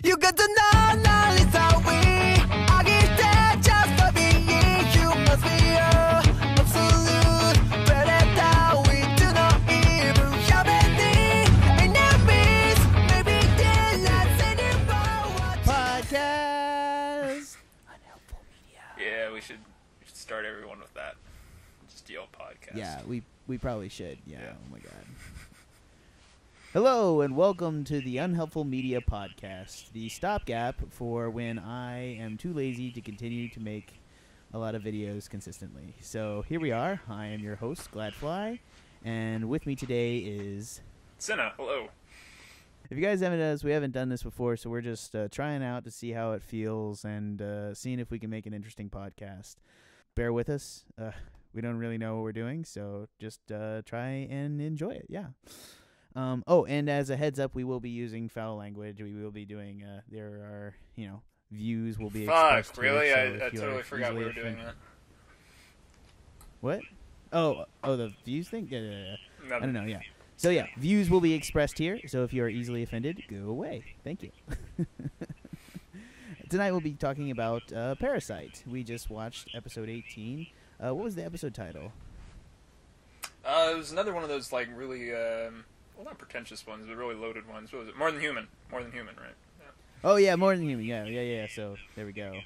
You got to know knowledge how we I give that just for being you must be absolute predator. We do not even have any enemies. Maybe they're not anymore. Podcast. Unhelpful media. Yeah, we should start everyone with that. Just yell podcast. Yeah, we probably should. Yeah. Oh my god. Hello and welcome to the Unhelpful Media Podcast, the stopgap for when I am too lazy to continue to make a lot of videos consistently. So here we are. I am your host, Gladfly, and with me today is Senna, hello. If you guys haven't done this, we haven't done this before, so we're just trying out to see how it feels and seeing if we can make an interesting podcast. Bear with us. We don't really know what we're doing, so just try and enjoy it. Yeah. And as a heads up, we will be using foul language. We will be doing, there are, views will be expressed. Fuck, really? Here, so I totally forgot we were doing that. What? Oh, the views thing? Yeah. No. I don't know, yeah. So, yeah, views will be expressed here, so if you are easily offended, go away. Thank you. Tonight we'll be talking about Parasite. We just watched episode 18. What was the episode title? It was another one of those, like, really, well, not pretentious ones, but really loaded ones. What was it? More Than Human. More Than Human, right? Yeah. Oh, yeah, More Than Human. Yeah. So, there we go.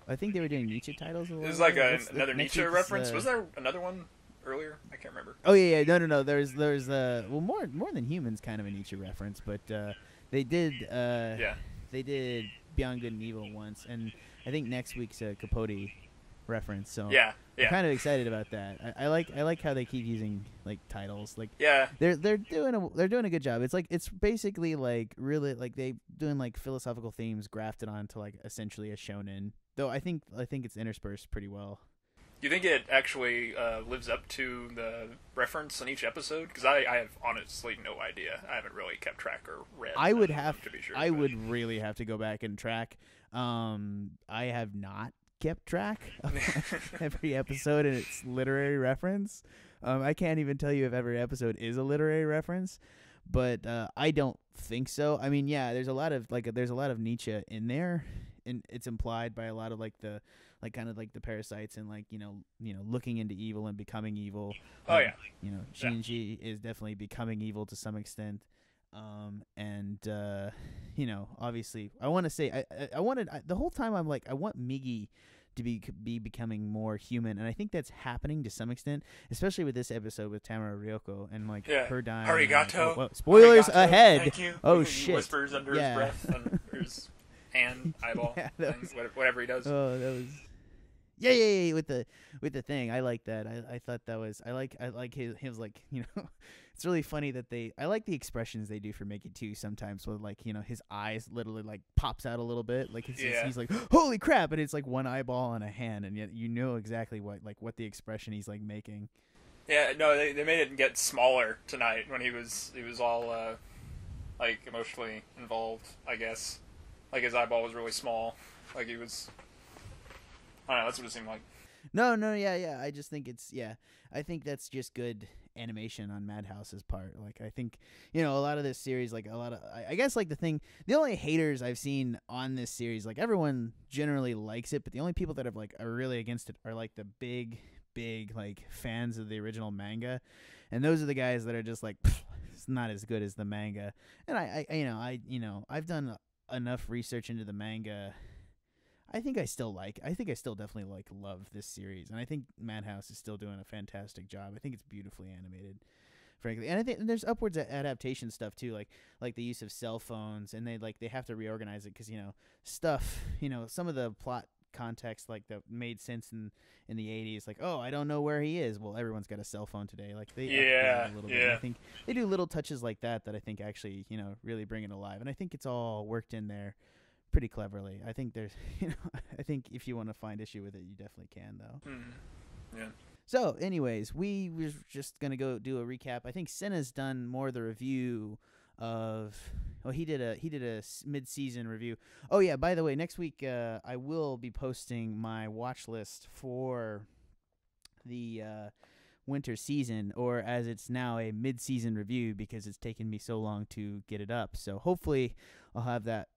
I think they were doing Nietzsche titles a lot. It was like another Nietzsche reference. Was there another one earlier? I can't remember. Oh, yeah. No. There's More Than Human's kind of a Nietzsche reference, but they did they did Beyond Good and Evil once, and I think next week's a Capote reference. So Yeah. I'm kind of excited about that. I like how they keep using like titles. Like Yeah. they're doing a good job. It's basically like really like they doing like philosophical themes grafted onto like essentially a shonen. Though I think it's interspersed pretty well. Do you think it actually lives up to the reference in each episode? Because I have honestly no idea. I haven't really kept track or read. I would really have to go back and track. I have not kept track of every episode and its literary reference. I can't even tell you if every episode is a literary reference, but I don't think so. I mean, yeah, there's a lot of Nietzsche in there, and it's implied by a lot of like the kind of like the parasites and like looking into evil and becoming evil. Oh yeah. Shinji is definitely becoming evil to some extent. Obviously, I want to say I wanted the whole time. I'm like, I want Migi to be becoming more human, and I think that's happening to some extent, especially with this episode with Tamara Ryoko and like her dying. Arigato. Well, spoilers Arigato. Thank Thank you. Oh He shit! whispers under his breath, under his hand, eyeball, Yeah, whatever he does. Oh, that was. Yeah. With the thing, I like that. I thought that was. I like his like It's really funny that I like the expressions they do for Mickey too. Sometimes with like his eyes literally like pops out a little bit, like he's like holy crap, and it's like one eyeball and a hand, and yet exactly what the expression he's like making. Yeah, no, they made it get smaller tonight when he was all like emotionally involved. I guess like his eyeball was really small, like he was. I don't know. That's what it seemed like. No, yeah. I just think I think that's just good animation on Madhouse's part. Like, I think, a lot of this series, like, I guess, like, the only haters I've seen on this series, like, everyone generally likes it, but the only people that are really against it are, like, the big, like, fans of the original manga. And those are the guys that are just like, it's not as good as the manga. And I've done enough research into the manga. I think I still definitely love this series, and I think Madhouse is still doing a fantastic job. I think it's beautifully animated, frankly, and I think there's upwards adaptation stuff too, like the use of cell phones, and they have to reorganize it because some of the plot context that made sense in the 80s, like, oh, I don't know where he is. Well, everyone's got a cell phone today. Like they update a little bit. I think they do little touches like that I think actually really bring it alive, and I think it's all worked in there pretty cleverly. I think there's, I think if you want to find issue with it, you definitely can, though. Yeah. So, anyways, we were just gonna go do a recap. I think Senna's done more of the review of. Oh, he did a mid-season review. Oh yeah, by the way, next week I will be posting my watch list for the winter season, or as it's now a mid-season review because it's taken me so long to get it up. So hopefully I'll have that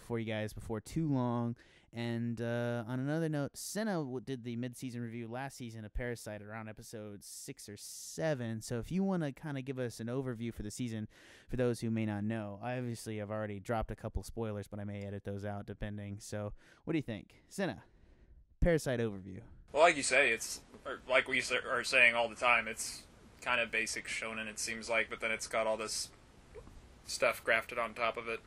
for you guys before too long. And on another note, Senna did the mid-season review last season of Parasite around episode 6 or 7. So if you want to kind of give us an overview for the season, for those who may not know, I obviously have already dropped a couple spoilers, but I may edit those out depending. So what do you think? Senna, Parasite overview. Well, like you say, it's like we are saying all the time. It's kind of basic shonen, it seems like, but then it's got all this stuff grafted on top of it.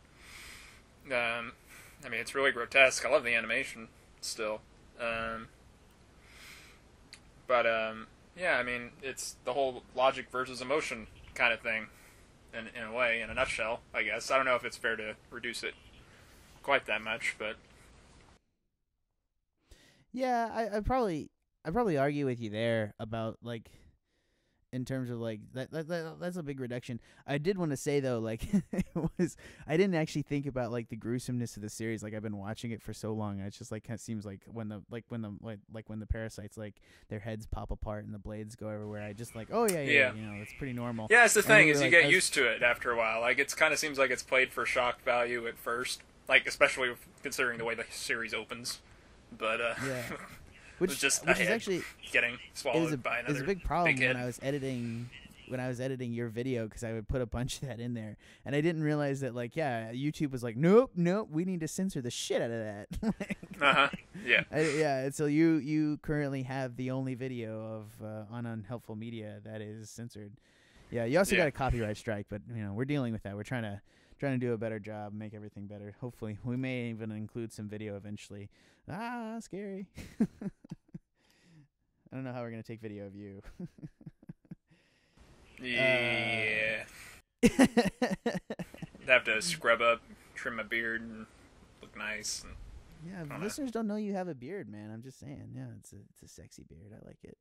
I mean, it's really grotesque. I love the animation still. But yeah, I mean, it's the whole logic versus emotion kind of thing, in a way, in a nutshell, I guess. I don't know if it's fair to reduce it quite that much, but yeah, I'd probably argue with you there about, like, in terms of, like, that's a big reduction. I did want to say, though, like, I didn't actually think about, like, the gruesomeness of the series. Like, I've been watching it for so long, and it's just, like, kind of seems like when the parasites, like, their heads pop apart and the blades go everywhere, I just, like, oh, yeah, you know, it's pretty normal. yeah, it's the thing, is you like, get used to it after a while. Like, it kind of seems like it's played for shock value at first, like, especially considering the way the series opens. But, yeah. which is actually getting swallowed by another. It was a big problem big when I was editing your video, because I would put a bunch of that in there, and I didn't realize that, like, yeah, YouTube was like, nope, we need to censor the shit out of that. Yeah. Yeah. So you currently have the only video of on Unhelpful Media that is censored. Yeah. You also got a copyright strike, but you know, we're dealing with that. We're trying to do a better job, make everything better. Hopefully, we may even include some video eventually. Scary. I don't know how we're gonna take video of you. Yeah. Have to scrub up, trim my beard, and look nice. And yeah, listeners don't know you have a beard, man. I'm just saying. Yeah, it's a sexy beard. I like it.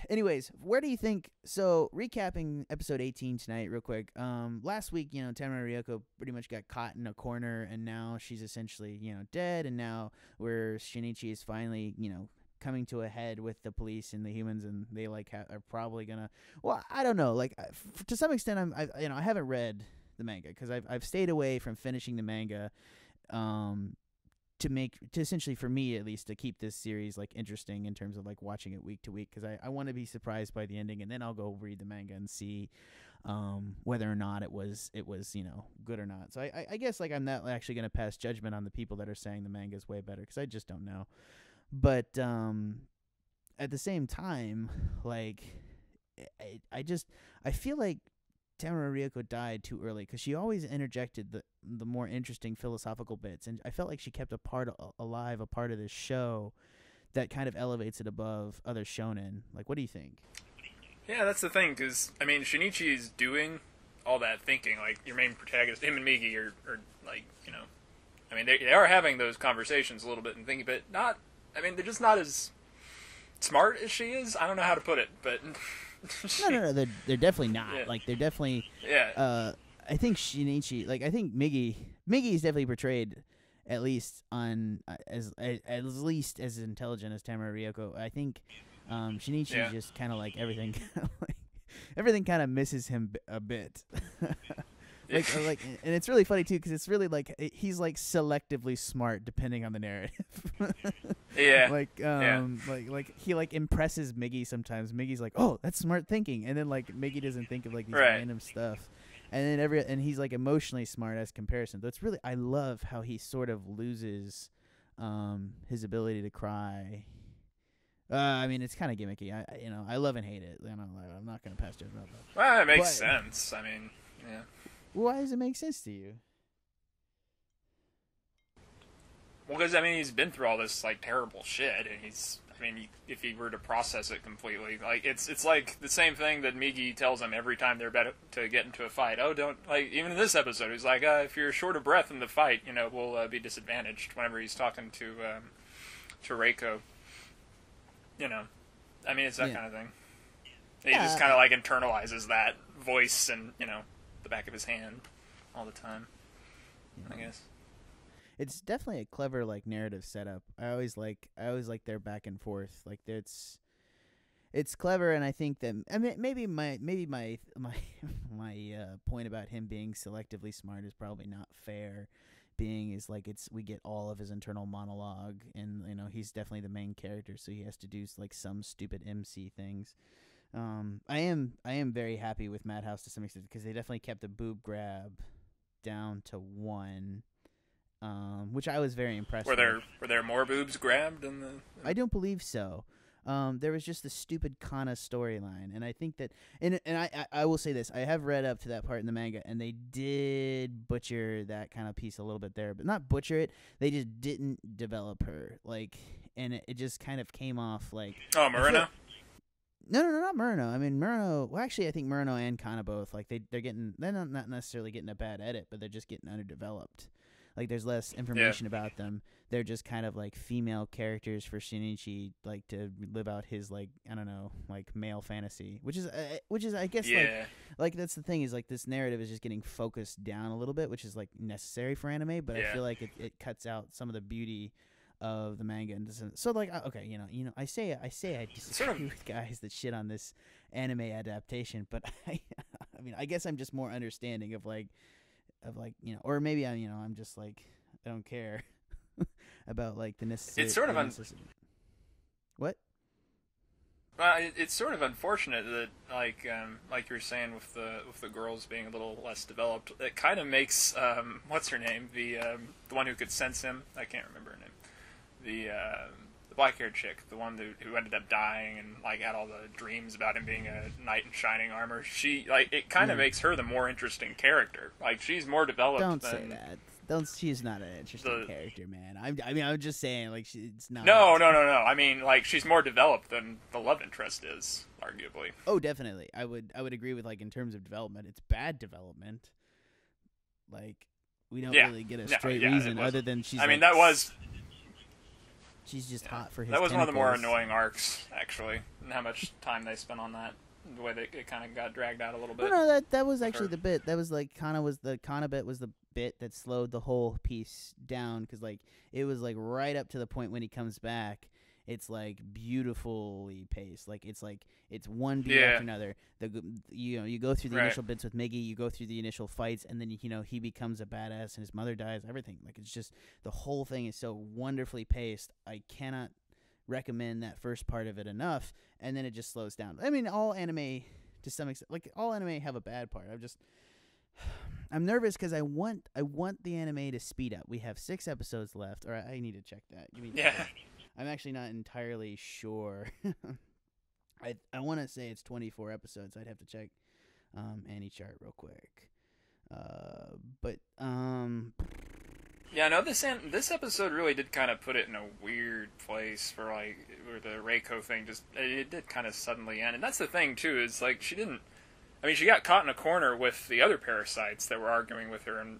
Anyways, where do you think? So, recapping episode 18 tonight, real quick. Last week, you know, Tamara Ryoko pretty much got caught in a corner, and now she's essentially, you know, dead. And now where Shinichi is finally, you know, coming to a head with the police and the humans, and they like are probably gonna. Well, I don't know. Like, to some extent, I haven't read the manga because I've stayed away from finishing the manga. To essentially, for me at least, to keep this series like interesting in terms of like watching it week to week, because I want to be surprised by the ending, and then I'll go read the manga and see whether or not it was you know, good or not. So I guess like I'm not actually going to pass judgment on the people that are saying the manga is way better, because I just don't know. But at the same time, like I feel like Tamara Ryoko died too early, because she always interjected the more interesting philosophical bits, and I felt like she kept a part of this show that kind of elevates it above other shonen. Like, what do you think? Yeah, that's the thing, because I mean, Shinichi is doing all that thinking. Like, your main protagonist, him and Migi, are like, you know, I mean, they are having those conversations a little bit and thinking, but not. I mean, they're just not as smart as she is. I don't know how to put it, but. No, they're definitely not. Yeah. Like, they're definitely. Yeah. I think Shinichi, like, I think Migi is definitely portrayed at least as least as intelligent as Tamara Ryoko. I think Shinichi just kind of like everything kind of misses him a bit. like, and it's really funny too, because it's really like he's like selectively smart depending on the narrative. Yeah. Like he like impresses Miggy sometimes. Miggy's like, oh, that's smart thinking, and then like Miggy doesn't think of like these random stuff, and then he's like emotionally smart as comparison. So it's really, I love how he sort of loses his ability to cry. I mean, it's kind of gimmicky. I love and hate it. You know, I'm not gonna pass judgment on that. Well, it makes sense. I mean, yeah. Why does it make sense to you? Well, because I mean, he's been through all this like terrible shit, and if he were to process it completely, like it's like the same thing that Migi tells him every time they're about to get into a fight. Oh, don't, like, even in this episode, he's like, if you're short of breath in the fight, you know, we'll be disadvantaged. Whenever he's talking to Reiko, you know, I mean, it's that kind of thing. And he just kind of like internalizes that voice and, you know, the back of his hand all the time. I guess. It's definitely a clever like narrative setup. I always like their back and forth. Like, It's clever, and I think that my point about him being selectively smart is probably not fair. Being is like we get all of his internal monologue, and he's definitely the main character, so he has to do like some stupid MC things. I am very happy with Madhouse to some extent because they definitely kept the boob grab down to 1, which I was very impressed. Were there more boobs grabbed in the? I don't believe so. There was just the stupid Kana storyline, and I think that, and I will say this: I have read up to that part in the manga, and they did butcher that kind of piece a little bit there, but not butcher it. They just didn't develop her, and it just kind of came off like. Oh, Murano. No, not Murano. I mean Murano. Well, actually, I think Murano and Kana both they're not necessarily getting a bad edit, but they're just getting underdeveloped. Like there's less information about them. They're just kind of like female characters for Shinichi, like to live out his like I don't know like male fantasy, which is I guess like that's the thing is like this narrative is just getting focused down a little bit, which is like necessary for anime, but I feel like it cuts out some of the beauty of the manga and doesn't. So like okay, I say I disagree with guys that shit on this anime adaptation, but I mean I guess I'm just more understanding of or maybe I'm just like I don't care about like the necessary. It's sort of what? It's sort of unfortunate that like you were saying with the girls being a little less developed. It kind of makes what's her name the one who could sense him. I can't remember her name. The black-haired chick, the one who ended up dying and like had all the dreams about him being a knight in shining armor. She like it kind of makes her the more interesting character. Like she's more developed. Don't say that. She's not an interesting character, man. I'm just saying like it's not. No. I mean like she's more developed than the love interest is, arguably. Oh, definitely. I would agree with like in terms of development, it's bad development. Like we don't really get a straight reason other than she's. I mean that was. She's just hot for his. That was tentacles. One of the more annoying arcs, actually. And how much time they spent on that, the way that it kind of got dragged out a little bit. No, that was actually the bit. That was like Kana bit was the bit that slowed the whole piece down because like it was like right up to the point when he comes back. It's like beautifully paced. Like it's one beat after another. You go through the initial bits with Miggy, you go through the initial fights, and then he becomes a badass and his mother dies. Everything like it's just the whole thing is so wonderfully paced. I cannot recommend that first part of it enough, and then it just slows down. I mean, all anime to some extent, like all anime have a bad part. I'm nervous because I want the anime to speed up. We have 6 episodes left, or I need to check that. I'm actually not entirely sure. I want to say it's 24 episodes. I'd have to check Annie chart real quick. Yeah, no, this episode really did kind of put it in a weird place for like where the Reiko thing it did kind of suddenly end. And that's the thing too is like she got caught in a corner with the other parasites that were arguing with her and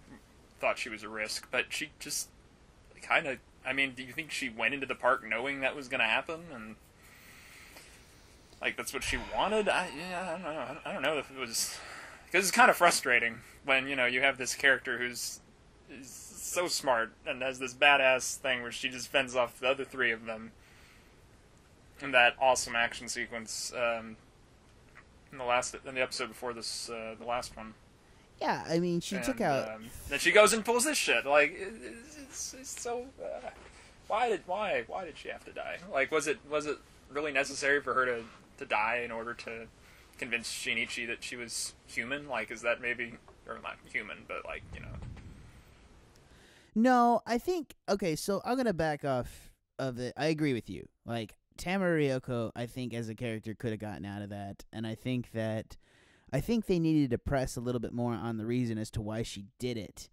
thought she was a risk, but she just kind of. I mean, do you think she went into the park knowing that was going to happen, and like that's what she wanted? I don't know. I don't know if it was because it's kind of frustrating when you have this character who's so smart and has this badass thing where she just fends off the other 3 of them in that awesome action sequence in the episode before this, the last one. Yeah, I mean, she took out. Then she goes and pulls this shit. Like, it's so. Why did she have to die? Like, was it really necessary for her to die in order to convince Shinichi that she was human? Like, is that maybe or not human, but like No, I think okay. So I'm gonna back off of it. I agree with you. Like Tamara Ryoko, I think as a character could have gotten out of that, and I think they needed to press a little bit more on the reason as to why she did it.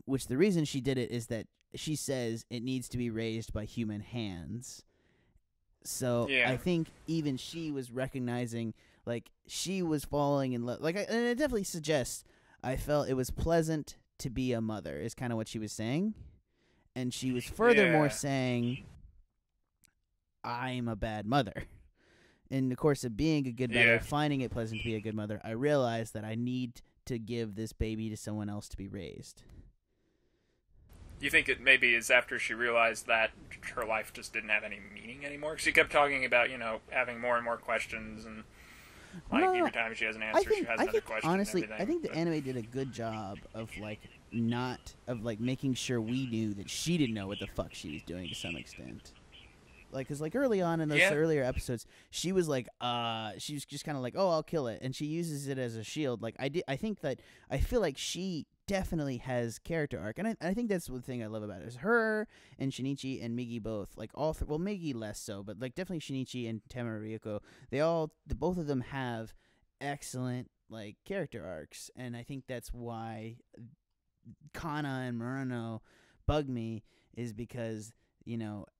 Which the reason she did it is that she says it needs to be raised by human hands. So I think even she was recognizing, like, she was falling in love. Like, and it definitely suggests I felt it was pleasant to be a mother is kind of what she was saying. And she was furthermore saying, I'm a bad mother. In the course of being a good mother, finding it pleasant to be a good mother, I realized that I need to give this baby to someone else to be raised. you think it maybe is after she realized that her life just didn't have any meaning anymore? She kept talking about, having more and more questions, and every time she has an answer, she has another question. Honestly, and I think the anime did a good job of making sure we knew that she didn't know what the fuck she was doing to some extent. Because early on in those earlier episodes, she was she was just kind of like, oh, I'll kill it, and she uses it as a shield. I feel like she definitely has character arc, and I think that's the thing I love about it is her and Shinichi and Migi both, Migi less so, but definitely Shinichi and Tamara Ryuko, both of them have excellent character arcs, and I think that's why Kana and Murano bug me, is because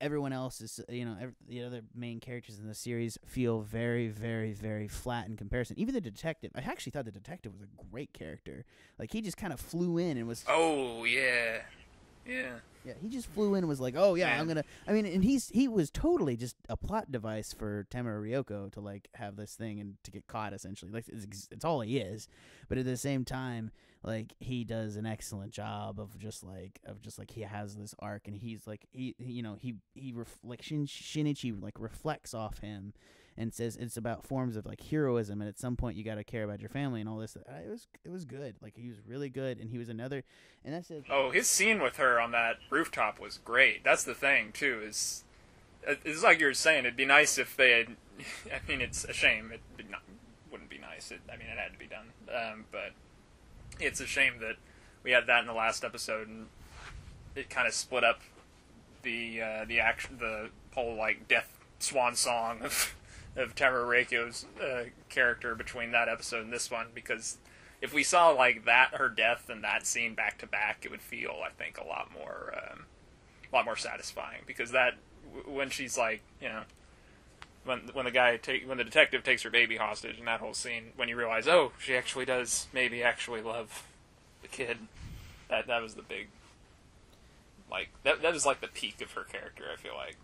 everyone else is, the other main characters in the series feel very, very, very flat in comparison. Even the detective, I actually thought the detective was a great character. He just kind of flew in and was. Oh yeah, yeah. Yeah, he just flew in and was like, oh yeah, I'm gonna. I mean, and he was totally just a plot device for Tamara Ryoko to have this thing and to get caught essentially. It's all he is, but at the same time, he does an excellent job of just he has this arc, and he's Shinichi reflects off him and says it's about forms of heroism, and at some point you got to care about your family and all this. It was good. He was really good, and he was another, and that's it. Oh, his scene with her on that rooftop was great. That's the thing too. Is it's like you were saying. It'd be nice if they had. I mean, it's a shame. Wouldn't be nice. It had to be done. But it's a shame that we had that in the last episode, and it kind of split up the whole death swan song of Tamara Reiko's character between that episode and this one, because if we saw her death and that scene back to back, it would feel, I think, a lot more satisfying, because that when she's when the detective takes her baby hostage, and that whole scene, when you realize, oh, she actually does maybe actually love the kid, that was the big that was the peak of her character, I feel like.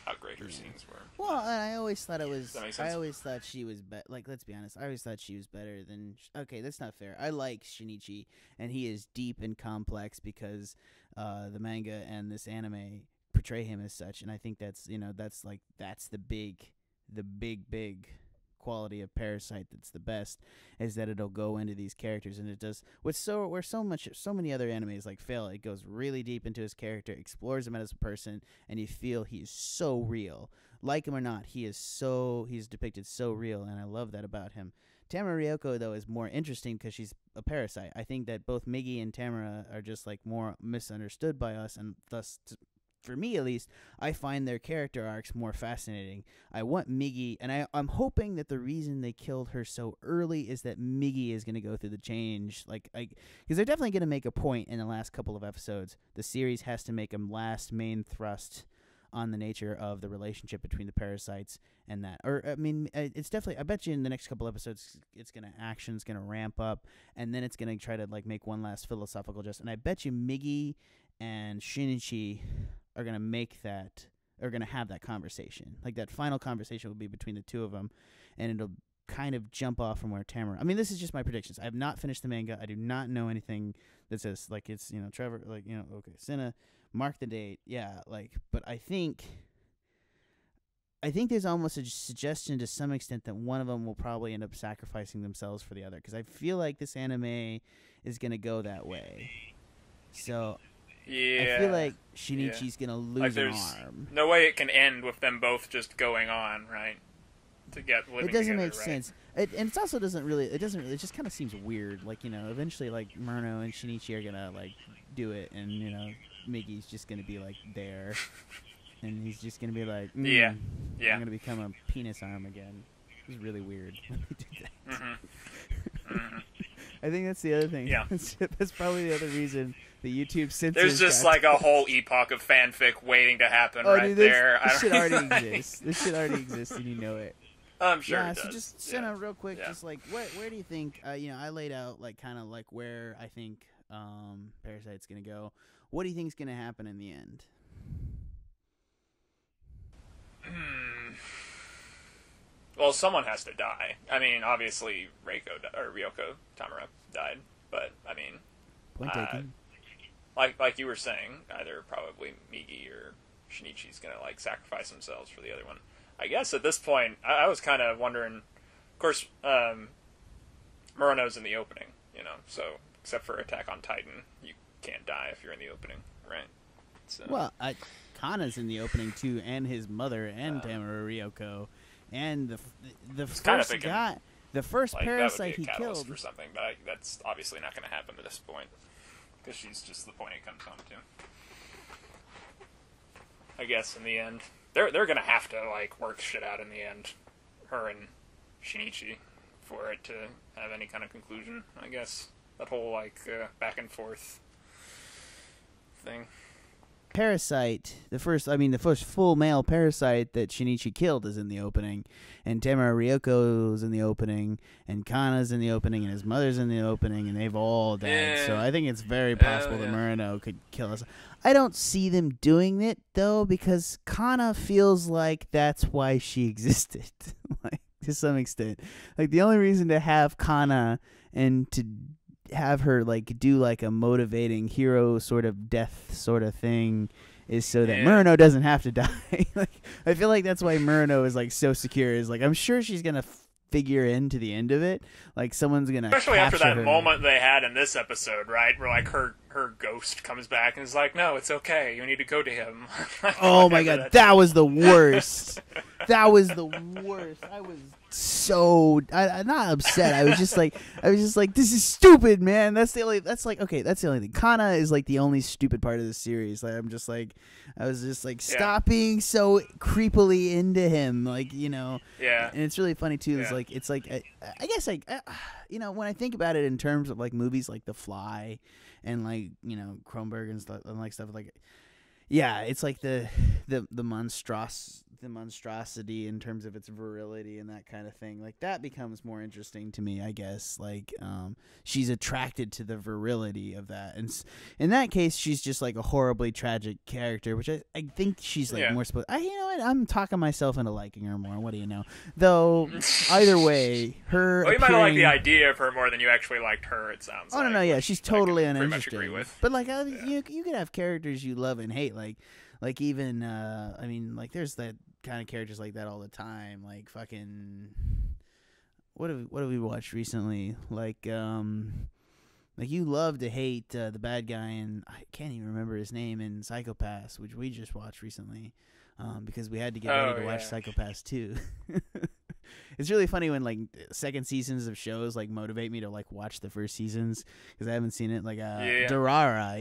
How great her scenes were. Well, and I always thought it was. I always thought she was let's be honest. I always thought she was better than. Okay, that's not fair. I like Shinichi, and he is deep and complex because the manga and this anime portray him as such, and I think that's the big quality of Parasite that's the best, is that it'll go into these characters, and it does where so many other animes fail. It goes really deep into his character, explores him as a person, and you feel he's so real. Like him or not, he's depicted so real, and I love that about him. Tamara Ryoko, though, is more interesting because she's a parasite. I think that both Migi and Tamara are just more misunderstood by us, and thus for me at least, I find their character arcs more fascinating. I want Migi, and I'm hoping that the reason they killed her so early is that Migi is going to go through the change. Because they're definitely going to make a point in the last couple of episodes. The series has to make a last main thrust on the nature of the relationship between the parasites and that. Or, I mean, it's definitely, I bet you in the next couple episodes, action's going to ramp up, and then it's going to try to, make one last philosophical adjustment. And I bet you Migi and Shinichi are going to have that conversation. That final conversation will be between the two of them, and it'll kind of jump off from where Tamara. I mean, this is just my predictions. I have not finished the manga. I do not know anything that says, it's, Trevor, okay, Cinna, mark the date. Yeah, but I think there's almost a suggestion to some extent that one of them will probably end up sacrificing themselves for the other, because I feel like this anime is going to go that way. So yeah, I feel like Shinichi's gonna lose an arm. No way it can end with them both just going on, right? To get living it doesn't together, make right? sense. And it also doesn't really. It just kind of seems weird. Eventually, Murno and Shinichi are gonna do it, and Migi's just gonna be there, and he's just gonna be yeah, I'm gonna become a penis arm again. It was really weird when they did that. Mm-hmm. I think that's the other thing. Yeah. That's probably the other reason the YouTube censors. There's just a whole epoch of fanfic waiting to happen there. This shit already exists. This shit already exists, and you know it. I'm sure yeah, it does. So just send out real quick, Yeah. just where do you think, I laid out where I think Parasite's going to go. What do you think is going to happen in the end? Well, someone has to die. I mean, obviously, Ryoko Tamara died, but I mean, Point taken. like you were saying, either probably Migi or Shinichi's gonna like sacrifice themselves for the other one. I guess at this point, I was kind of wondering. Of course, Murano's in the opening, so except for Attack on Titan, you can't die if you're in the opening, right? So. Well, Kana's in the opening too, and his mother, and Tamara Ryoko, and the first thinking, guy, the first like, parasite that would be a he catalyst killed. for something, but that's obviously not going to happen at this point because she's just the point it comes home to. I guess in the end, they're going to have to like work shit out in the end, her and Shinichi, for it to have any kind of conclusion. I guess that whole like back and forth thing. Parasite, the first full male parasite that Shinichi killed is in the opening, and Tamara Ryoko's in the opening, and Kana's in the opening, and his mother's in the opening, and they've all died. Yeah. So I think it's very possible that Murano could kill us. I don't see them doing it though, because Kana feels like that's why she existed, like to some extent. Like the only reason to have Kana and to have her like do like a motivating hero sort of death sort of thing is so that Murano doesn't have to die. Like I feel like that's why Murano is like so secure. Is like I'm sure she's gonna figure into the end of it. Like someone's gonna especially after that her. moment they had in this episode, right? Where like her ghost comes back and is like, "No, it's okay. You need to go to him." Oh my god, that was the worst. That was the worst. I was so I'm not upset. I was just like, this is stupid, man. That's the only thing. Kana is like the only stupid part of the series. Like I was just like, stop being so creepily into him, like Yeah. And it's really funny too. It's like I guess like when I think about it in terms of like movies like The Fly and like Cronenberg and stuff and like stuff like. Yeah, it's like the monstrosity in terms of its virility and that kind of thing. Like that becomes more interesting to me, I guess. Like she's attracted to the virility of that, and in that case, she's just like a horribly tragic character, which I think she's like more supposed. You know what? I'm talking myself into liking her more. What do you know? Though either way, her. Well, you might have liked the idea of her more than you actually liked her. It sounds. Oh no, yeah, she's totally uninteresting. Pretty much agree with. But like, you could have characters you love and hate. Like even like there's that kind of characters like that all the time. Like fucking what have we watched recently? Like you love to hate the bad guy, and I can't even remember his name in Psycho-Pass, which we just watched recently, because we had to get ready to watch Psycho-Pass 2. It's really funny when like second seasons of shows like motivate me to like watch the first seasons because I haven't seen it. Like Durara,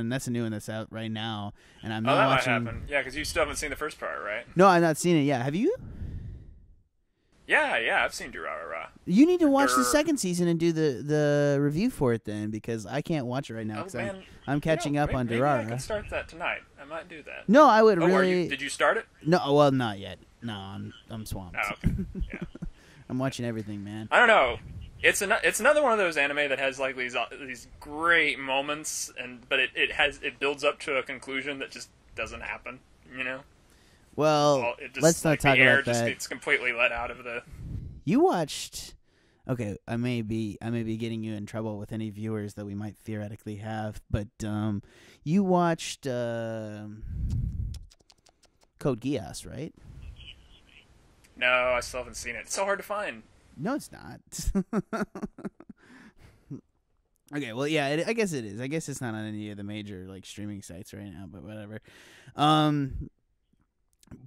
that's a new one that's out right now, and I'm not watching. Might happen. Yeah, because you still haven't seen the first part, right? No, I've not seen it. Yeah, have you? Yeah, I've seen Durara. You need to watch the second season and do the review for it then, because I can't watch it right now because I'm catching up on Durara. I can start that tonight. I might do that. No, I would really. Did you start it? No, well, not yet. No, I'm swamped. Oh, okay. Yeah. I'm watching everything, man. I don't know. It's another one of those anime that has like these great moments, but it builds up to a conclusion that just doesn't happen. Well, let's not talk about that. It's completely let out of the. You watched. Okay, I may be getting you in trouble with any viewers that we might theoretically have, but you watched Code Geass, right? No, I still haven't seen it. It's so hard to find. No, it's not. Okay, well, yeah, I guess it is. I guess it's not on any of the major like streaming sites right now, but whatever.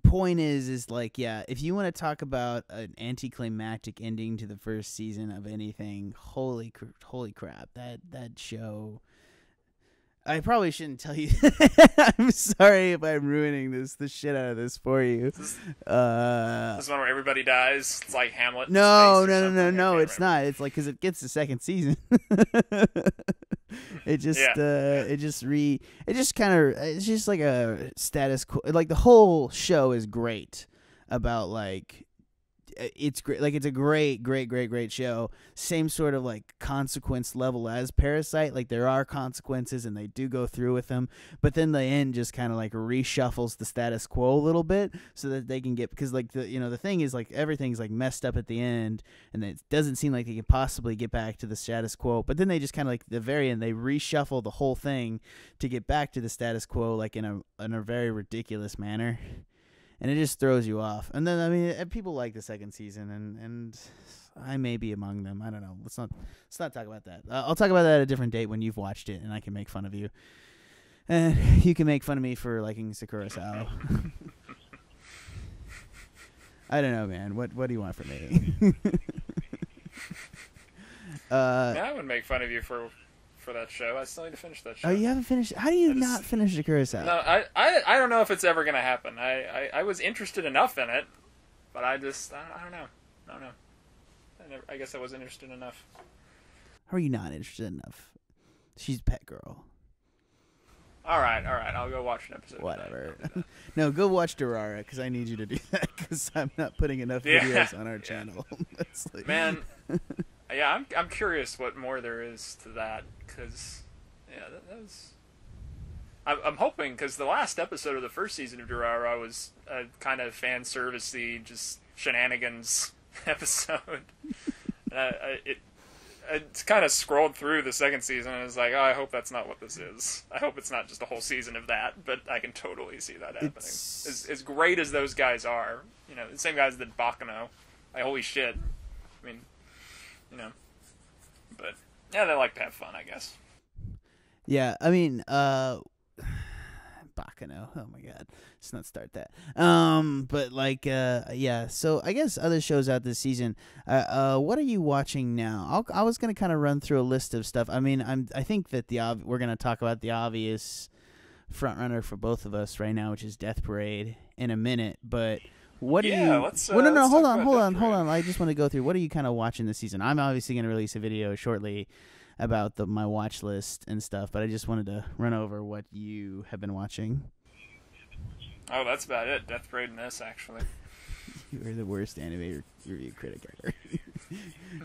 Point is like, yeah, if you want to talk about an anticlimactic ending to the first season of anything, holy crap, that show. I probably shouldn't tell you. I'm sorry if I'm ruining the shit out of this for you. This one where everybody dies. It's like Hamlet. No, it's not. It's like because it gets the second season. It's just like a status quo. Like the whole show is great about like it's great. Like, it's a great show. Same sort of like consequence level as Parasite. Like, there are consequences and they do go through with them, but then the end just kind of like reshuffles the status quo a little bit so that they can get, because like the thing is, like, everything's like messed up at the end and it doesn't seem like they can possibly get back to the status quo, but then they just kind of like the very end, they reshuffle the whole thing to get back to the status quo, like in a very ridiculous manner. And it just throws you off. And then, I mean, people like the second season, and I may be among them. I don't know. Let's not talk about that. I'll talk about that at a different date when you've watched it, and I can make fun of you. And you can make fun of me for liking Sakura Sao. I don't know, man. What do you want from me? Yeah, I would make fun of you for that show. I still need to finish that show. Oh, you haven't finished? How do you not finish Sakura Sao? No, I don't know if it's ever going to happen. I was interested enough in it, but I don't know. I don't know. I guess I wasn't interested enough. How are you not interested enough? She's pet girl. All right. I'll go watch an episode. Whatever. No, go watch Durara, because I need you to do that, because I'm not putting enough videos on our channel. That's like... Man, yeah, I'm curious what more there is to that, because that was. I'm hoping, because the last episode of the first season of Durara was a kind of fan service-y, just shenanigans episode. It's kind of scrolled through the second season and was like, oh, I hope that's not what this is. I hope it's not just a whole season of that, but I can totally see that happening. As great as those guys are, the same guys that Bakano, like, holy shit. I mean, but yeah, they like to have fun, I guess. Yeah, I mean, Bakano. Oh my god, let's not start that. But like, yeah. So I guess other shows out this season. What are you watching now? I was gonna kind of run through a list of stuff. I mean, I think that we're gonna talk about the obvious front runner for both of us right now, which is Death Parade, in a minute. But what do you? Let's. Well, no, hold on. Parade. I just want to go through. What are you kind of watching this season? I'm obviously gonna release a video shortly about my watch list and stuff, but I just wanted to run over what you have been watching. Oh, that's about it. Death Parade and this, actually. You're the worst anime review critic ever.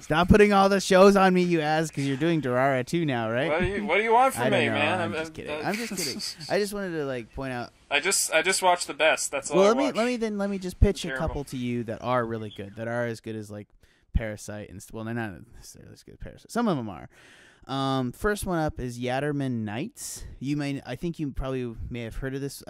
Stop putting all the shows on me, you ass, because you're doing Durara too now, right? What do you want from me, know, man? I'm just kidding. I'm just kidding. I just wanted to point out. I just watched the best. That's all. Well, let me just pitch a couple to you that are really good. That are as good as Parasite and well, they're not necessarily as good as Parasite. Some of them are. First one up is Yatterman Nights. I think you probably may have heard of this.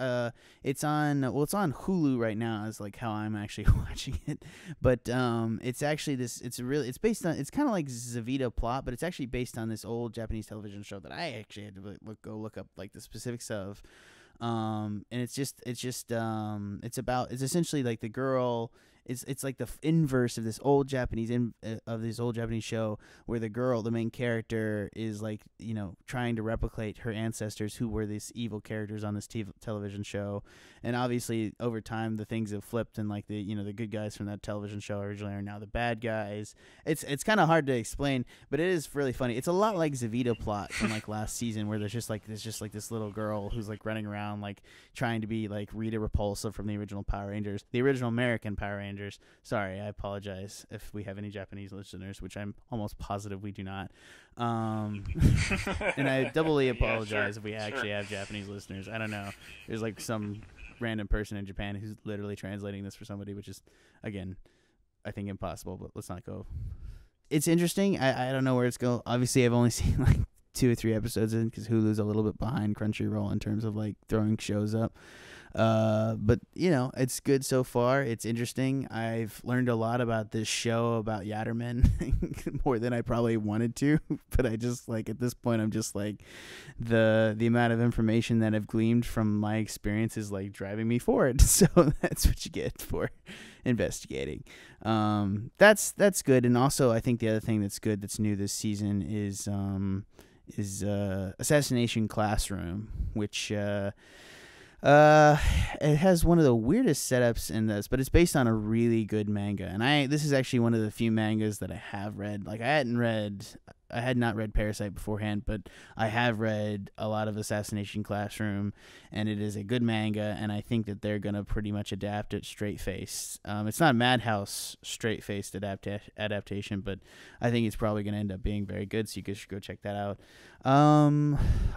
It's on Hulu right now. Is how I'm actually watching it. But it's actually it's based on, it's kind of like Zavita plot, but it's actually based on this old Japanese television show that I actually had to look up the specifics of. And it's essentially the girl. It's like the inverse of this old Japanese show, where the main character is trying to replicate her ancestors, who were these evil characters on this television show. And obviously over time the things have flipped, and the good guys from that television show originally are now the bad guys. It's kind of hard to explain, but it is really funny. It's a lot like Zavita plot from last season, where there's just this little girl who's running around trying to be Rita Repulsa from the original Power Rangers, the original American Power Rangers. Sorry, I apologize if we have any Japanese listeners, which I'm almost positive we do not. And I doubly apologize if we actually have Japanese listeners. I don't know. There's some random person in Japan who's literally translating this for somebody, which is, again, I think impossible, but let's not go. It's interesting. I don't know where it's going. Obviously, I've only seen 2 or 3 episodes in, because Hulu's a little bit behind Crunchyroll in terms of throwing shows up. But it's good so far. It's interesting. I've learned a lot about this show about Yatterman, more than I probably wanted to, but I just at this point, I'm just the amount of information that I've gleaned from my experience is driving me forward. So that's what you get for investigating. That's good. And also, I think the other thing that's good, that's new this season, is Assassination Classroom, which it has one of the weirdest setups in this, but it's based on a really good manga. And this is actually one of the few mangas that I have read. I hadn't read I had not read Parasite beforehand, but I have read a lot of Assassination Classroom, and it is a good manga, and I think that they're gonna pretty much adapt it straight faced. It's not Madhouse straight faced adaptation, but I think it's probably gonna end up being very good. So you guys should go check that out.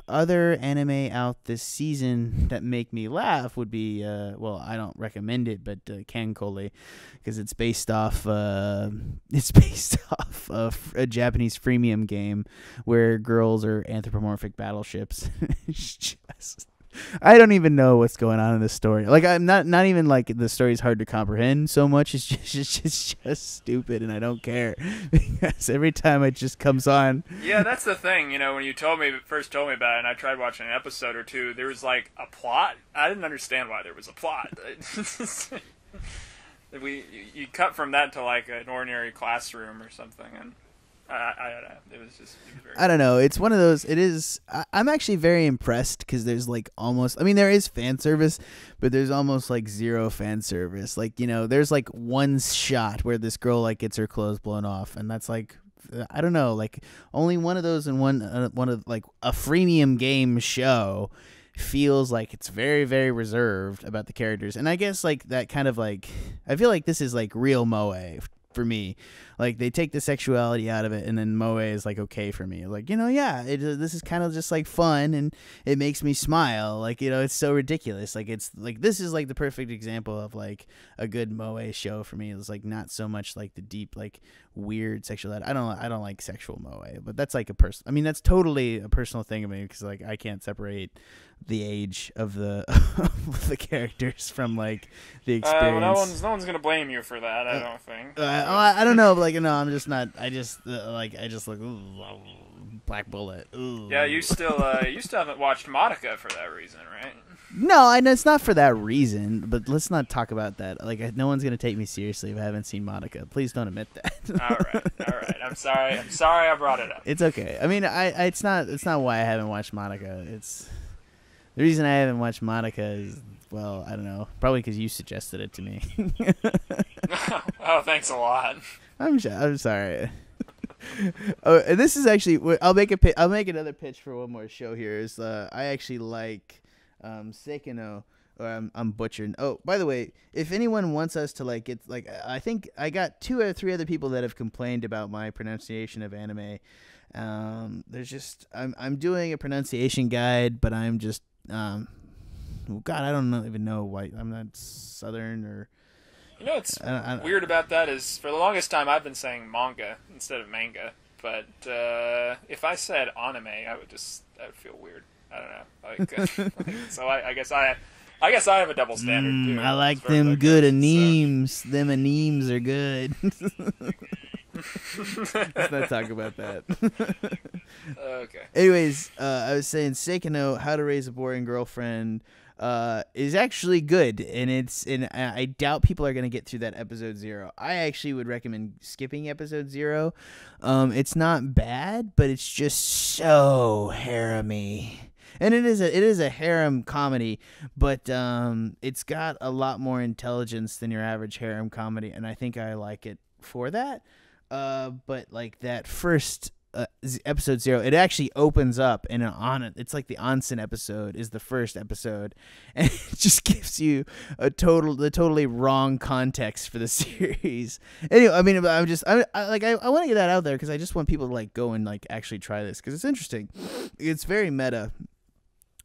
Other anime out this season that make me laugh would be well, I don't recommend it, but Kankole, because it's based off a Japanese freemium game where girls are anthropomorphic battleships. It's just, I don't even know what's going on in this story. Like, I'm not even like the story's hard to comprehend so much. It's just stupid, and I don't care because every time it just comes on. Yeah, that's the thing. You know, when you first told me about it, and I tried watching an episode or two, there was like a plot. I didn't understand why there was a plot. You cut from that to like an ordinary classroom or something, and I don't know. It was very I don't know. It's one of those. It is. I'm actually very impressed because there's like almost. I mean, there is fan service, but there's almost like zero fan service. Like, you know, there's like one shot where this girl like gets her clothes blown off, and that's like, I don't know, like only one of those in one of like a freemium game show feels like it's very, very reserved about the characters. And I guess like that kind of like, I feel like this is like real moe for me. Like, they take the sexuality out of it, and then moe is like okay for me. Like, you know, yeah, this is kind of just like fun, and it makes me smile. Like, you know, it's so ridiculous. Like, it's like, this is like the perfect example of like a good moe show for me. It's like not so much like the deep, like weird sexuality. I don't like sexual moe, but that's like I mean, that's totally a personal thing of me, because like I can't separate the age of the of the characters from like the experience. No one's gonna blame you for that. I don't think. I don't know. But, like, no, I'm just not. I just like, ooh, Black Bullet. Ooh. Yeah, you still haven't watched Madoka for that reason, right? No, I know it's not for that reason. But let's not talk about that. Like, no one's gonna take me seriously if I haven't seen Madoka. Please don't admit that. All right. I'm sorry. I brought it up. It's okay. I mean, it's not why I haven't watched Madoka. It's the reason I haven't watched Madoka is, well, I don't know. Probably because you suggested it to me. Oh, thanks a lot. I'm sorry. Oh, and this is actually. I'll make another pitch for one more show here. Is I actually like Seikano. Or I'm butchering. Oh, by the way, if anyone wants us to like get like, I think I got 2 or 3 other people that have complained about my pronunciation of anime. There's just I'm doing a pronunciation guide, but I'm just God, I don't even know why I'm not Southern or. You know what's weird about that is, for the longest time I've been saying manga instead of manga, but if I said anime, I would feel weird. I don't know. Like, so I guess I have a double standard too. I like them good anemes. So. Them anemes are good. Let's not talk about that. Okay. Anyways, I was saying Seikano, How to Raise a Boring Girlfriend, is actually good, and I doubt people are gonna get through that episode 0. I actually would recommend skipping episode 0. It's not bad, but it's just so harem-y. And it is a harem comedy, but it's got a lot more intelligence than your average harem comedy, and I think I like it for that. But like that first episode 0, it actually opens up in it's like the onsen episode is the first episode, and it just gives you the totally wrong context for the series. Anyway, I mean, I want to get that out there because I just want people to like go and like actually try this because it's interesting. It's very meta.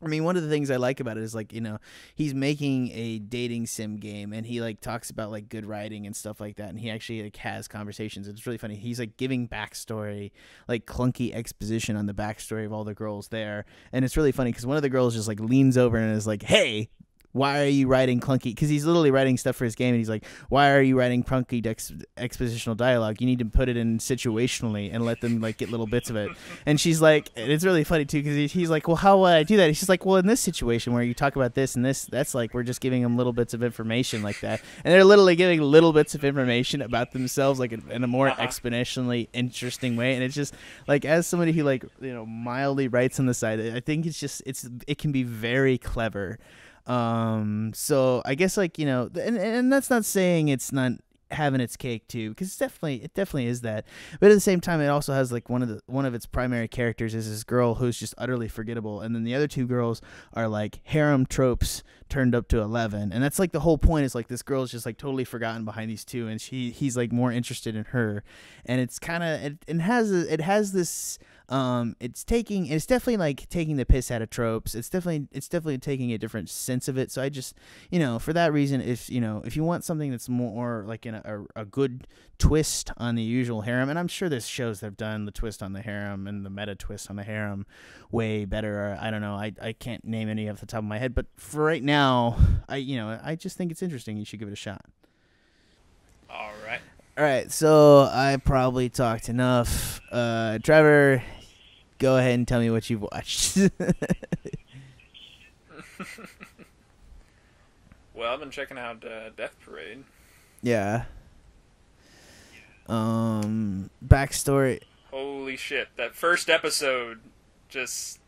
I mean, one of the things I like about it is, like, you know, he's making a dating sim game, and he like talks about like good writing and stuff like that, and he actually like has conversations. It's really funny. He's like giving backstory, like clunky exposition on the backstory of all the girls there, and it's really funny because one of the girls just like leans over and is like, "Hey, why are you writing clunky?" Because he's literally writing stuff for his game, and he's like, "Why are you writing clunky expositional dialogue? You need to put it in situationally and let them like get little bits of it." And she's like, and it's really funny too because he's like, "Well, how would I do that?" And she's like, "Well, in this situation where you talk about this and this, that's like we're just giving them little bits of information like that." And they're literally giving little bits of information about themselves like in a more exponentially interesting way. And it's just like, as somebody who like, you know, mildly writes on the side, I think it can be very clever. So I guess, like, you know, and that's not saying it's not having its cake too, because it definitely is that. But at the same time, it also has like one of its primary characters is this girl who's just utterly forgettable, and then the other two girls are like harem tropes turned up to 11, and that's like the whole point is like this girl's just like totally forgotten behind these two, and he's like more interested in her, and it's kind of it has this. It's definitely like taking the piss out of tropes. It's definitely taking a different sense of it. So I just, for that reason, if you want something that's more like in a good twist on the usual harem, and I'm sure there's shows that have done the twist on the harem and the meta twist on the harem way better. Or, I don't know. I can't name any off the top of my head, but for right now, I just think it's interesting. You should give it a shot. All right. All right, so I probably talked enough. Trevor, go ahead and tell me what you've watched. Well, I've been checking out Death Parade. Yeah. Backstory. Holy shit! That first episode just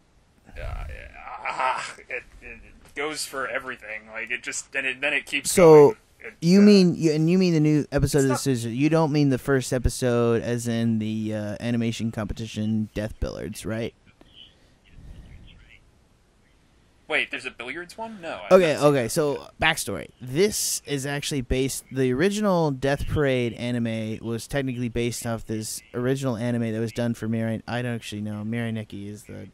it goes for everything. Like it just then it keeps going. You mean the new episode of the season? You don't mean the first episode, as in the animation competition Death Billiards, right? Wait, there's a billiards one? No. Okay. So backstory: this is actually based. The original Death Parade anime was technically based off this original anime that was done for Mirai. I don't actually know. Mirai Nikki is the.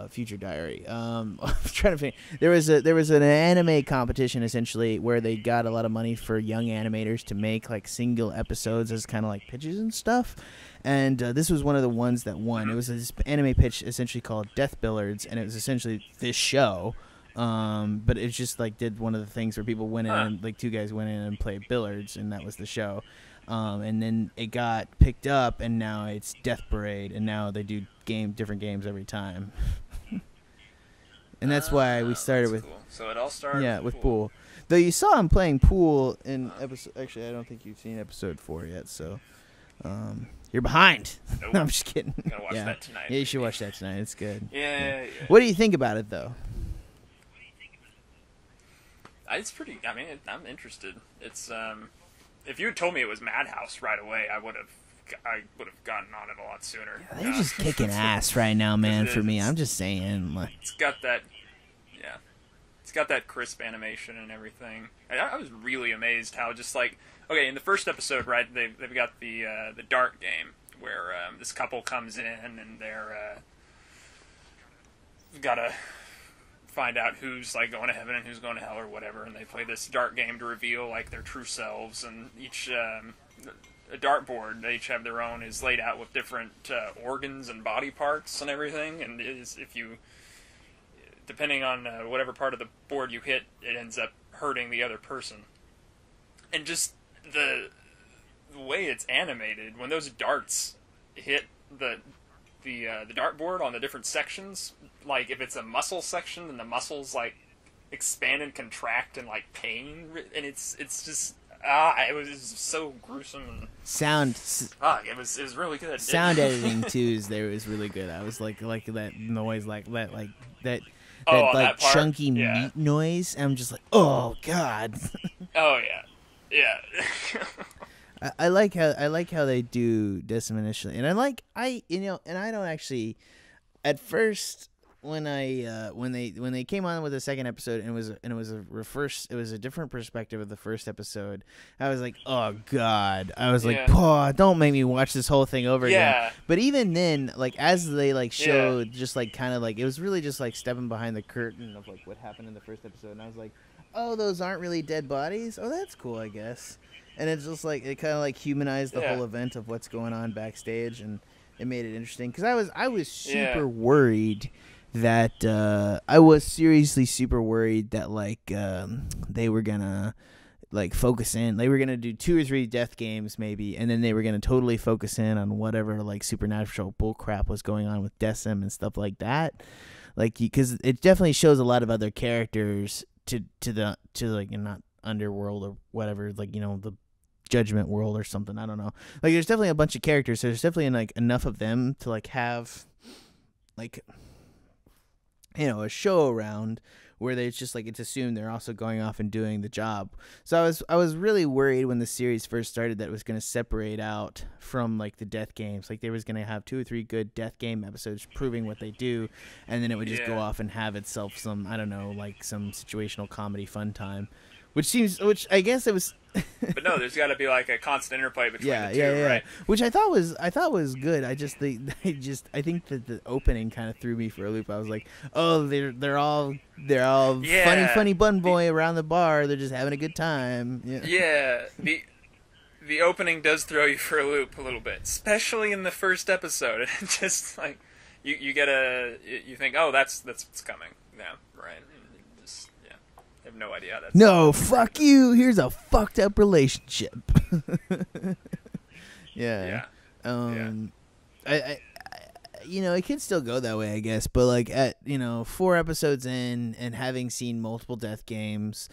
Future Diary. I'm trying to think. There was an anime competition essentially where they got a lot of money for young animators to make like single episodes as kind of like pitches and stuff. And this was one of the ones that won. It was this anime pitch essentially called Death Billiards, and it was essentially this show. But it just like did one of the things where people went in and like two guys went in and played billiards, and that was the show. And then it got picked up, and now it's Death Parade, and now they do different games every time. And that's why we started with. Cool. So it all started. With pool. Though you saw him playing pool in episode. Actually, I don't think you've seen episode 4 yet, so you're behind. Nope. No, I'm just kidding. I'm gonna watch that tonight. Yeah, you should watch that tonight. It's good. Yeah. What do you think about it, though? It's pretty. I mean, I'm interested. It's if you had told me it was Madhouse right away, I would have gotten on it a lot sooner. Yeah, they're just kicking ass right now, man. For me, I'm just saying. Like, it's got that crisp animation and everything. I was really amazed how just like in the first episode, right? They've got the dart game where this couple comes in and they're gotta find out who's like going to heaven and who's going to hell or whatever, and they play this dart game to reveal like their true selves, and each a dartboard, they each have their own, is laid out with different organs and body parts and everything, and if you, depending on whatever part of the board you hit, it ends up hurting the other person. And just the way it's animated, when those darts hit the dartboard on the different sections, like if it's a muscle section, then the muscles like expand and contract and like pain, and it's just it was so gruesome. And sound. It was really good. Sound editing too was really good. I was like that noise, like that chunky meat noise. I'm just like, oh god. Oh yeah. I like how they do Decim initially, and I don't actually at first when they came on with the second episode and it was a different perspective of the first episode. I was like, oh god, I was like, don't make me watch this whole thing over again. But even then, like as they like showed, just like kind of like it was really just like stepping behind the curtain of like what happened in the first episode, and I was like, oh, those aren't really dead bodies. Oh, that's cool, I guess. And it's just like it kind of like humanized the whole event of what's going on backstage, and it made it interesting because I was super worried that I was seriously super worried that like they were gonna like focus in, they were gonna do 2 or 3 death games maybe, and then they were gonna totally focus in on whatever like supernatural bullcrap was going on with Decim and stuff like that, like because it definitely shows a lot of other characters to like not underworld or whatever, like the judgment world or something. I don't know. Like there's definitely a bunch of characters. So there's definitely like enough of them to like have like a show around where it's just like it's assumed they're also going off and doing the job. So I was really worried when the series first started that it was going to separate out from like the death games. Like they was going to have 2 or 3 good death game episodes proving what they do, and then it would just go off and have itself some, I don't know, like some situational comedy fun time. Which I guess it was. But no, there's got to be like a constant interplay between the two, right? Which I thought was good. I think that the opening kind of threw me for a loop. I was like, oh, they're all funny bun boy around the bar. They're just having a good time. Yeah. The opening does throw you for a loop a little bit, especially in the first episode. It just like you you think, oh, that's what's coming. Yeah, right. I have no idea how that's... No, fuck you. Here's a fucked up relationship. Yeah. I it could still go that way, I guess. But like at 4 episodes in and having seen multiple death games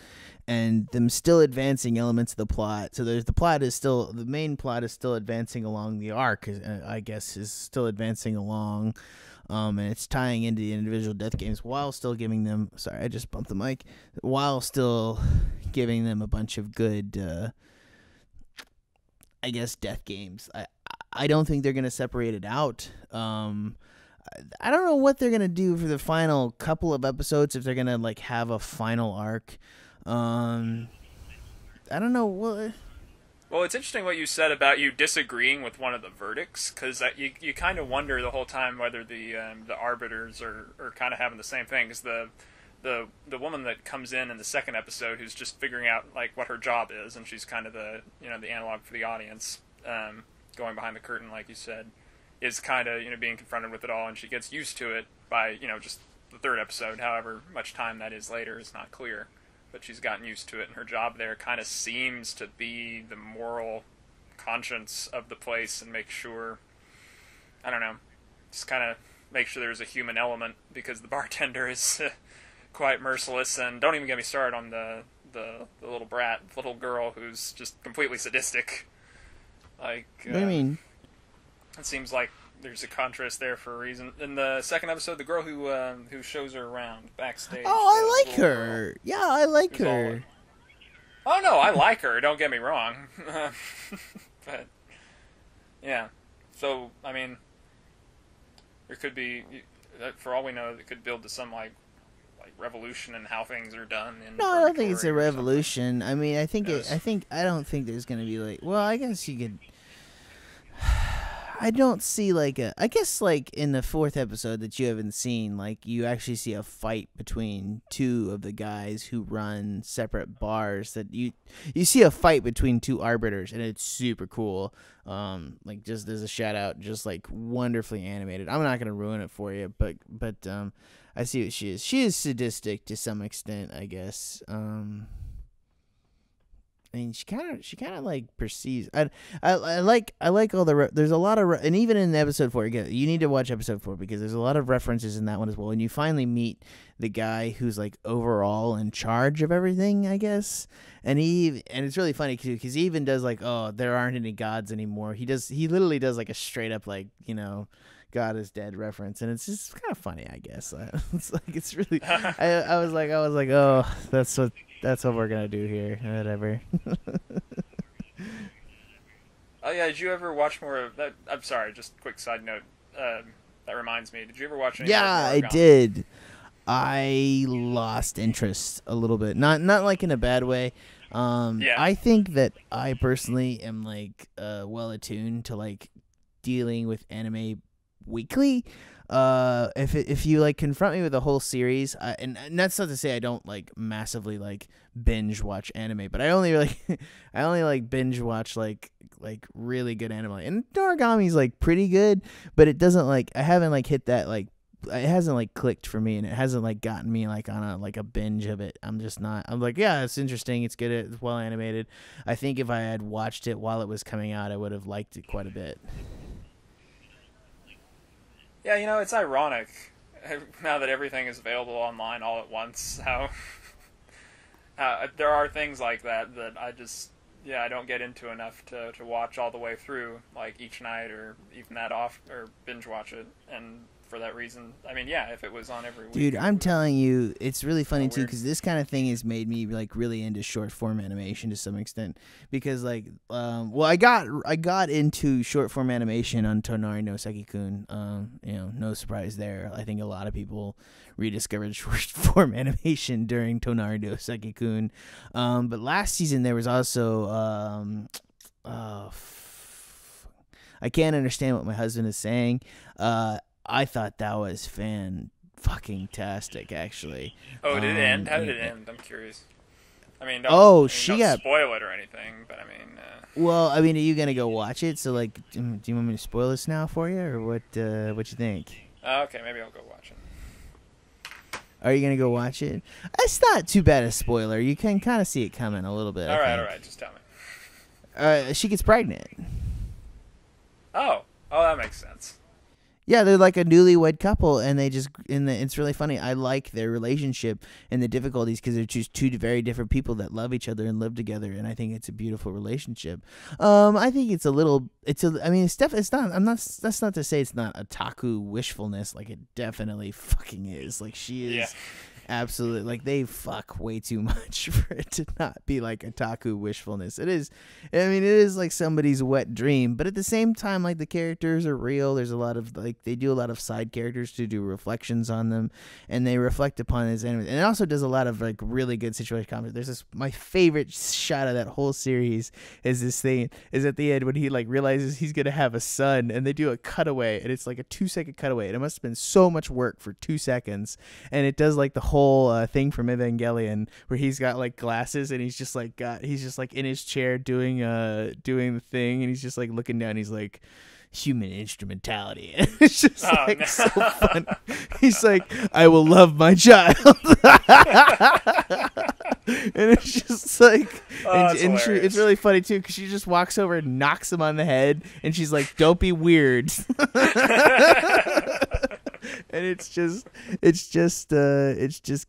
and them still advancing elements of the plot. So the main plot is still advancing along, the arc, I guess, is still advancing along. And it's tying into the individual death games while still giving them... Sorry, I just bumped the mic. While still giving them a bunch of good, I guess, death games. I don't think they're going to separate it out. I don't know what they're going to do for the final couple of episodes, if they're going to like have a final arc. I don't know what... Well, it's interesting what you said about you disagreeing with one of the verdicts, because you kind of wonder the whole time whether the arbiters are kind of having the same thing. Because the woman that comes in the second episode, who's just figuring out like what her job is, and she's kind of the the analog for the audience, going behind the curtain, like you said, is kind of being confronted with it all, and she gets used to it by just the third episode. However much time that is later is not clear. But she's gotten used to it, and her job there kind of seems to be the moral conscience of the place and make sure, I don't know, just kind of make sure there's a human element, because the bartender is quite merciless, and don't even get me started on the little girl who's just completely sadistic. Like, what do you mean? It seems like there's a contrast there for a reason. In the second episode, the girl who shows her around backstage. Oh, I like her. Girl. Yeah, I like her. Oh no, I like her. Don't get me wrong. But yeah, so I mean, there could be, for all we know, it could build to some like revolution in how things are done. No, I don't think it's a revolution. I mean, I don't think there's going to be like. Well, I guess you could. I don't see I guess like in the 4th episode that you haven't seen, like you actually see a fight between 2 of the guys who run separate bars. That you see a fight between 2 arbiters, and it's super cool. Like just as a shout out, just like wonderfully animated. I'm not gonna ruin it for you, but I see what she is. She is sadistic to some extent, I guess. I mean, she kind of like perceives. I like all the. There's a lot of, and even in episode 4, again, you need to watch episode 4 because there's a lot of references in that one as well. And you finally meet the guy who's like overall in charge of everything, I guess. And it's really funny too because he even does like, oh, there aren't any gods anymore. He literally does like a straight up like God is dead reference, and it's just kind of funny, I guess. It's really. I was like, oh, that's what we're gonna do here. Whatever. Oh yeah, did you ever watch more of that? I'm sorry, just a quick side note. That reminds me. Did you ever watch any? Yeah, I did. I lost interest a little bit. Not like in a bad way. Yeah. I think that I personally am like well attuned to like dealing with anime weekly. If you like confront me with a whole series, and that's not to say I don't like massively like binge watch anime, but I only like binge watch like really good anime. And Noragami's like pretty good, but it doesn't like I haven't like hit that like it hasn't like clicked for me, and it hasn't like gotten me like on a binge of it. I'm like, yeah, it's interesting, it's good, it's well animated. I think if I had watched it while it was coming out, I would have liked it quite a bit. Yeah, it's ironic now that everything is available online all at once. How there are things like that I just I don't get into enough to watch all the way through like each night or even that off or binge watch it. And for that reason. I mean, yeah, if it was on every week. Dude, I'm telling you, it's really funny too weird. because this kind of thing has made me like really into short form animation to some extent. Because like, I got into short form animation on Tonari no Seki-kun. No surprise there. I think a lot of people rediscovered short form animation during Tonari no Seki-kun. But last season there was also I can't understand what my husband is saying. I thought that was fucking-tastic, actually. Oh, did it end? How did it end? I'm curious. I mean, don't spoil it or anything, but I mean... Well, I mean, are you going to go watch it? So, like, do you want me to spoil this now for you, or what you think? Okay, maybe I'll go watch it. Are you going to go watch it? It's not too bad a spoiler. You can kind of see it coming a little bit. All right, just tell me. She gets pregnant. Oh, that makes sense. Yeah, they're like a newlywed couple, and it's really funny. I like their relationship and the difficulties because they're just two very different people that love each other and live together, and I think it's a beautiful relationship. I think it's not. That's not to say it's not otaku wishfulness. Like it definitely fucking is. Like she is. Yeah. Absolutely, like they fuck way too much for it to not be like otaku wishfulness. It is, I mean, it is like somebody's wet dream, but at the same time, like the characters are real. There's a lot of like they do a lot of side characters to do reflections on them, and they reflect upon his enemies. And it also does a lot of like really good situation comedy. There's this my favorite shot of that whole series is this thing is at the end when he like realizes he's gonna have a son, and they do a cutaway, and it's like a 2-second cutaway, and it must have been so much work for 2 seconds, and it does like the whole thing from Evangelion where he's got like glasses and he's just like in his chair doing the thing, and he's just like looking down. He's like human instrumentality. It's just so fun. He's like, I will love my child. And it's just like, and it's really funny too because she just walks over and knocks him on the head, and she's like, "Don't be weird." And it's just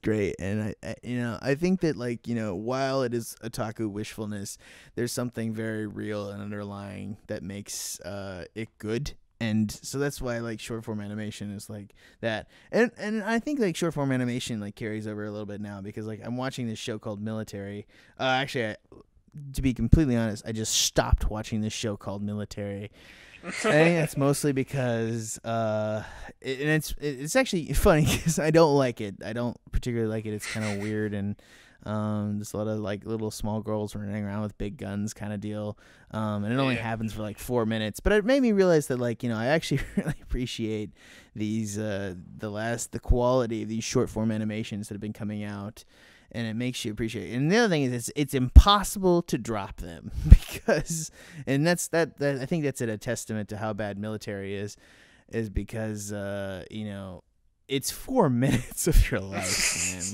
great. And I think that like, while it is otaku wishfulness, there's something very real and underlying that makes it good. And so that's why like short form animation is like that. And I think like short form animation like carries over a little bit now because like I'm watching this show called Military. To be completely honest, I just stopped watching this show called Military. I think that's mostly because it's actually funny because I don't like it. I don't particularly like it. It's kind of weird, and there's a lot of like little small girls running around with big guns kind of deal. And it only happens for like 4 minutes, but it made me realize that like, I actually really appreciate these the quality of these short form animations that have been coming out. And it makes you appreciate it. And the other thing is it's impossible to drop them because, and that's I think that's a testament to how bad Military is because, it's 4 minutes of your life, man.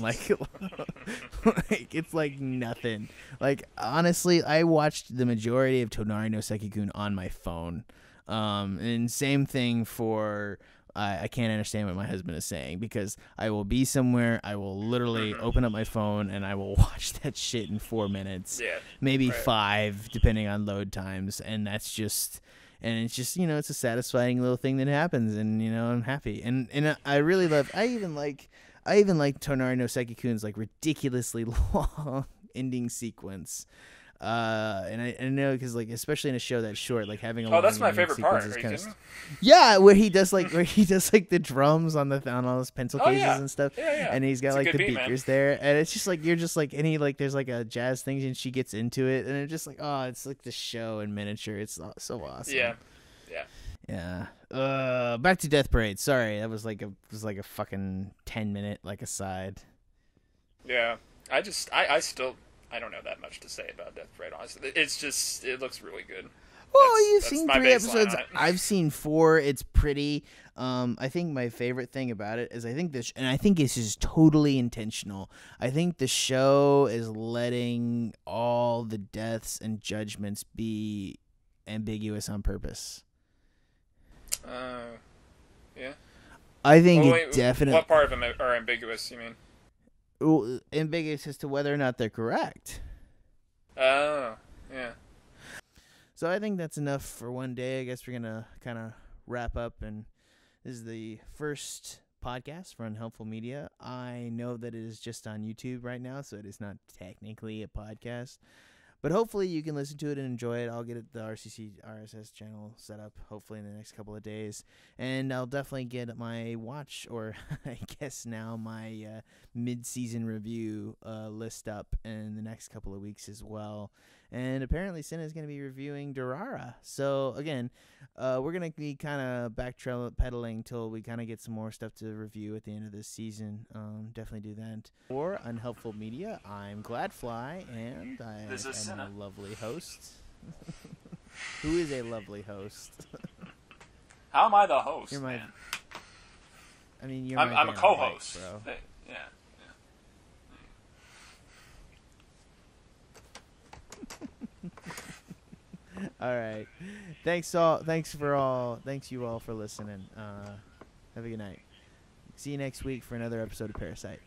Like it's like nothing. Like, honestly, I watched the majority of Tonari no Seki-kun on my phone. And same thing for... I can't understand what my husband is saying because I will be somewhere, I will literally open up my phone, and I will watch that shit in 4 minutes. Yeah, maybe 5, depending on load times, and it's just it's a satisfying little thing that happens, and I'm happy, and I really love. I even like Tonari no Seki-kun's like ridiculously long ending sequence. And I know because like especially in a show that's short, like having a that's my favorite part. Are you kidding? Yeah, where he does like the drums on all those pencil cases and stuff. Yeah. And he's got it's like the beat, beakers man. there, and it's just like you're just like there's like a jazz thing, and she gets into it, and it's just like it's like the show in miniature. It's so awesome. Yeah. Back to Death Parade. Sorry, that was like a fucking 10-minute like aside. Yeah, I don't know that much to say about Death Parade, honestly. It looks really good. Well, you've seen 3 episodes. on it. I've seen 4. It's pretty. I think my favorite thing about it is I think this is totally intentional. I think the show is letting all the deaths and judgments be ambiguous on purpose. Yeah. I think definitely. What part of them are ambiguous, you mean? Ambiguous as to whether or not they're correct. Oh, yeah. So I think that's enough for one day. I guess we're gonna kind of wrap up, and This is the first podcast for Unhelpful Media. I know that it is just on YouTube right now, so it is not technically a podcast. But hopefully you can listen to it and enjoy it. I'll get the RCC RSS channel set up hopefully in the next couple of days. And I'll definitely get my watch, or I guess now my mid-season review list up in the next couple of weeks as well. And apparently Cinna is going to be reviewing Durara. So again, we're going to be kind of backpedaling till we kind of get some more stuff to review at the end of this season. Definitely do that. For Unhelpful Media, I'm Gladfly, and I am a lovely host. Who is a lovely host? How am I the host? You're my. Man? I mean, you're. I'm a co-host, bro. Yeah. All right. Thanks you all for listening. Have a good night. See you next week for another episode of Parasite.